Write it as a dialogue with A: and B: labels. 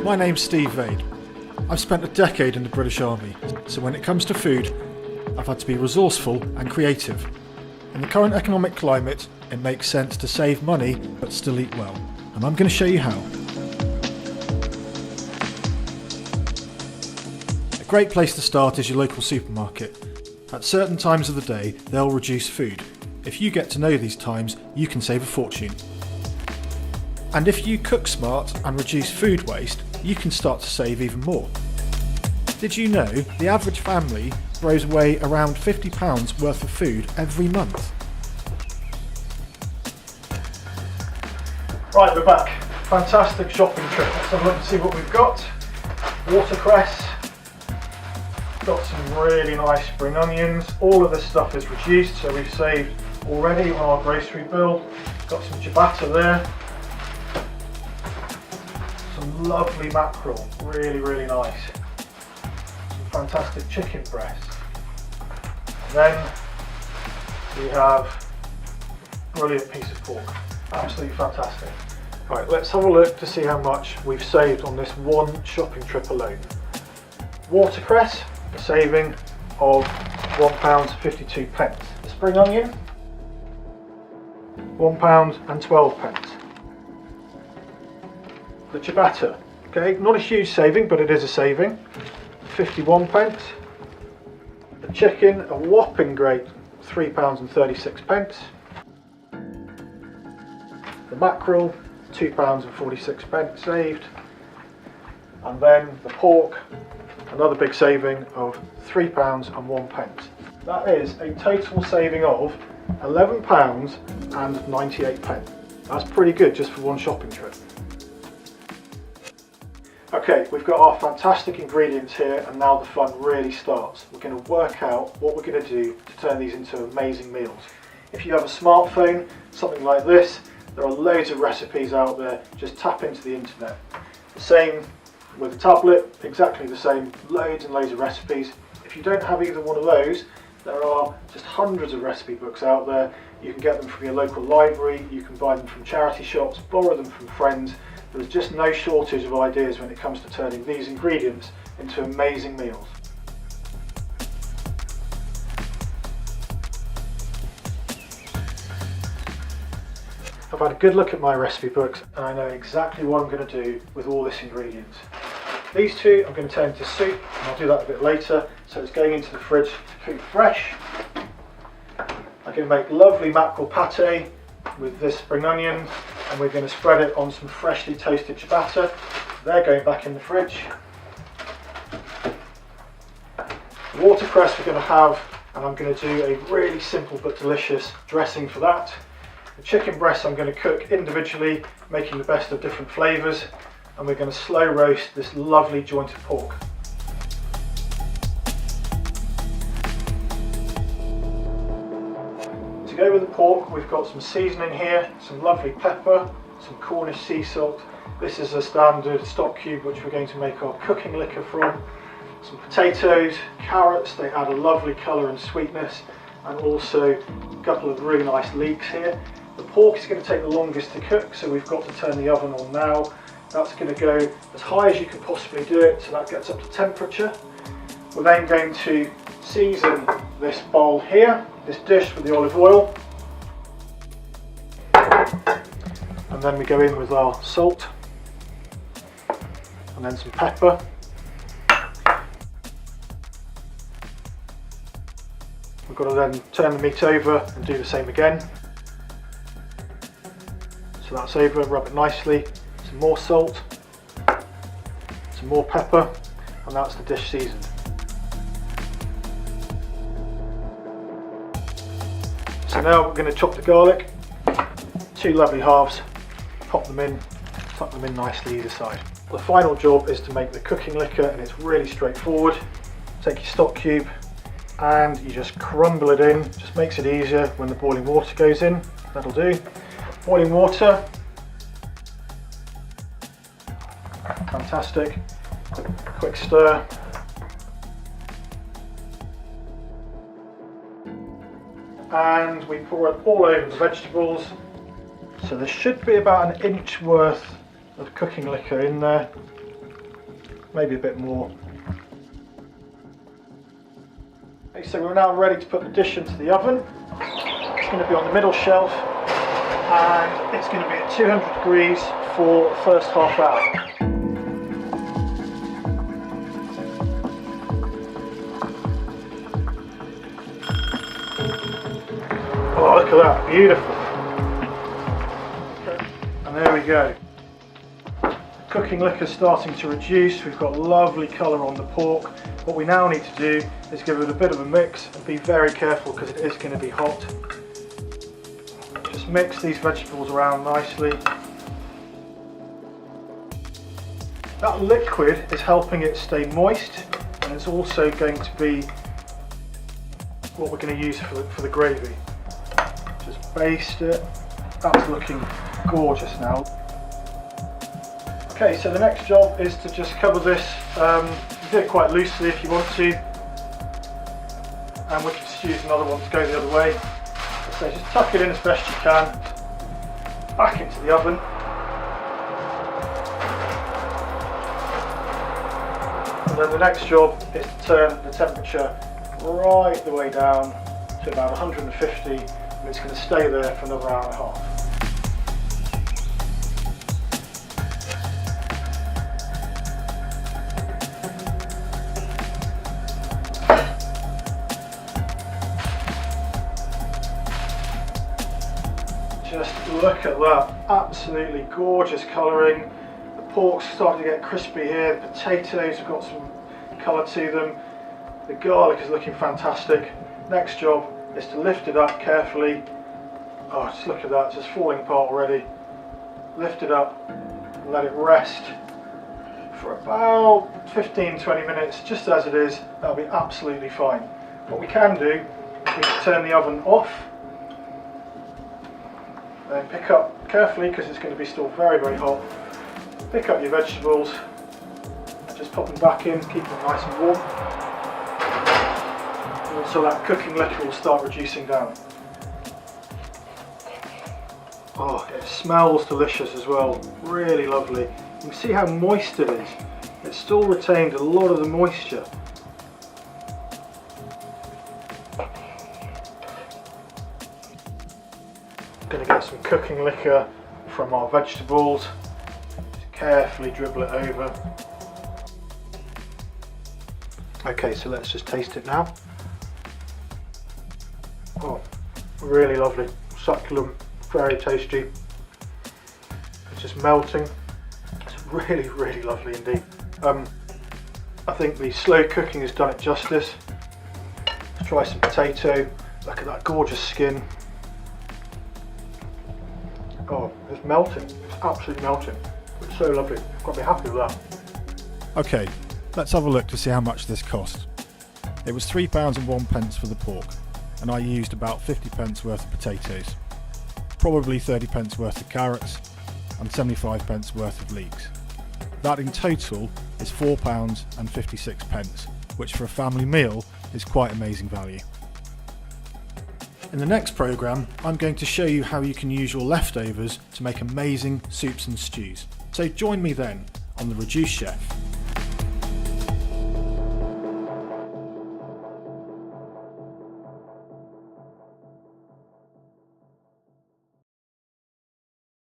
A: My name's Steve Vane. I've spent a decade in the British Army, so when it comes to food, I've had to be resourceful and creative. In the current economic climate, it makes sense to save money but still eat well, and I'm going to show you how. A great place to start is your local supermarket. At certain times of the day, they'll reduce food. If you get to know these times, you can save a fortune. And if you cook smart and reduce food waste, you can start to save even more. Did you know the average family throws away around £50 worth of food every month? Right, we're back. Fantastic shopping trip. Let's have a look and see what we've got. Watercress. Got some really nice spring onions. All of this stuff is reduced, so we've saved already on our grocery bill. Got some ciabatta there. Some lovely mackerel, really nice. Some fantastic chicken breast. And then we have a brilliant piece of pork, absolutely fantastic. Right, let's have a look to see how much we've saved on this one shopping trip alone. Watercress, a saving of £1.52. The spring onion, £1.12. The ciabatta, okay, not a huge saving, but it is a saving, 51p. The chicken, a whopping great £3.36. The mackerel, £2.46 saved. And then the pork, another big saving of £3.01. That is a total saving of £11.98. That's pretty good just for one shopping trip. Okay, we've got our fantastic ingredients here, and now the fun really starts. We're going to work out what we're going to do to turn these into amazing meals. If you have a smartphone, something like this, there are loads of recipes out there. Just tap into the internet. The same with a tablet, exactly the same, loads and loads of recipes. If you don't have either one of those, there are just hundreds of recipe books out there. You can get them from your local library, you can buy them from charity shops, borrow them from friends. There's just no shortage of ideas when it comes to turning these ingredients into amazing meals. I've had a good look at my recipe books and I know exactly what I'm going to do with all this ingredients. These two I'm going to turn into soup, and I'll do that a bit later, so it's going into the fridge to cook fresh. I'm going to make lovely mackerel pate with this spring onion, and we're going to spread it on some freshly toasted ciabatta. They're going back in the fridge. The watercress we're going to have, and I'm going to do a really simple but delicious dressing for that. The chicken breasts I'm going to cook individually, making the best of different flavours, and we're going to slow roast this lovely jointed pork. To go with the pork, we've got some seasoning here, some lovely pepper, some Cornish sea salt. This is a standard stock cube which we're going to make our cooking liquor from. Some potatoes, carrots, they add a lovely colour and sweetness, and also a couple of really nice leeks here. The pork is going to take the longest to cook, so we've got to turn the oven on now. That's going to go as high as you can possibly do it, so that gets up to temperature. We're then going to season this bowl here, this dish, with the olive oil. And then we go in with our salt, and then some pepper. We've got to then turn the meat over and do the same again. So that's over, rub it nicely. Some more salt, some more pepper, and that's the dish seasoned. So now we're going to chop the garlic, two lovely halves, pop them in, tuck them in nicely either side. The final job is to make the cooking liquor, and it's really straightforward. Take your stock cube and you just crumble it in, just makes it easier when the boiling water goes in. That'll do. Boiling water. Fantastic. Quick stir. And we pour it all over the vegetables. So there should be about an inch worth of cooking liquor in there. maybe a bit more. Okay, so we're now ready to put the dish into the oven. It's going to be on the middle shelf and it's going to be at 200 degrees for the first half hour. Oh, look at that, beautiful. Okay. And there we go. The cooking liquor's starting to reduce. We've got lovely colour on the pork. What we now need to do is give it a bit of a mix and be very careful because it is going to be hot. Just mix these vegetables around nicely. That liquid is helping it stay moist, and it's also going to be what we're going to use for the gravy. Just baste it. That's looking gorgeous now. Okay, so the next job is to just cover this. You do it quite loosely if you want to, and we can just use another one to go the other way. So just tuck it in as best you can, back into the oven. And then the next job is to turn the temperature right the way down to about 150, and it's going to stay there for another hour and a half. Just look at that, absolutely gorgeous colouring. The pork's starting to get crispy here, the potatoes have got some colour to them, the garlic is looking fantastic. Next job is to lift it up carefully. Oh, just look at that, it's just falling apart already. Lift it up and let it rest for about 15-20 minutes, just as it is. That'll be absolutely fine. What we can do, we can turn the oven off. Then pick up carefully, because it's going to be still very, very hot. Pick up your vegetables, just pop them back in, keep them nice and warm. And also that cooking liquor will start reducing down. Oh, it smells delicious as well, really lovely. You can see how moist it is. It's still retained a lot of the moisture. Going to get some cooking liquor from our vegetables. Just carefully dribble it over. Okay, so let's just taste it now. Oh, really lovely, succulent, very tasty. It's just melting. It's really, really lovely indeed. I think the slow cooking has done it justice. Let's try some potato. Look at that gorgeous skin. Oh, it's melting. It's absolutely melting. It's so lovely. I've got to be happy with that.
B: Okay, let's have a look to see how much this cost. It was £3.01 for the pork, and I used about 50p worth of potatoes, probably 30p worth of carrots, and 75p worth of leeks. That in total is £4.56, which for a family meal is quite amazing value. In the next programme, I'm going to show you how you can use your leftovers to make amazing soups and stews. So join me then on The Reduced Chef.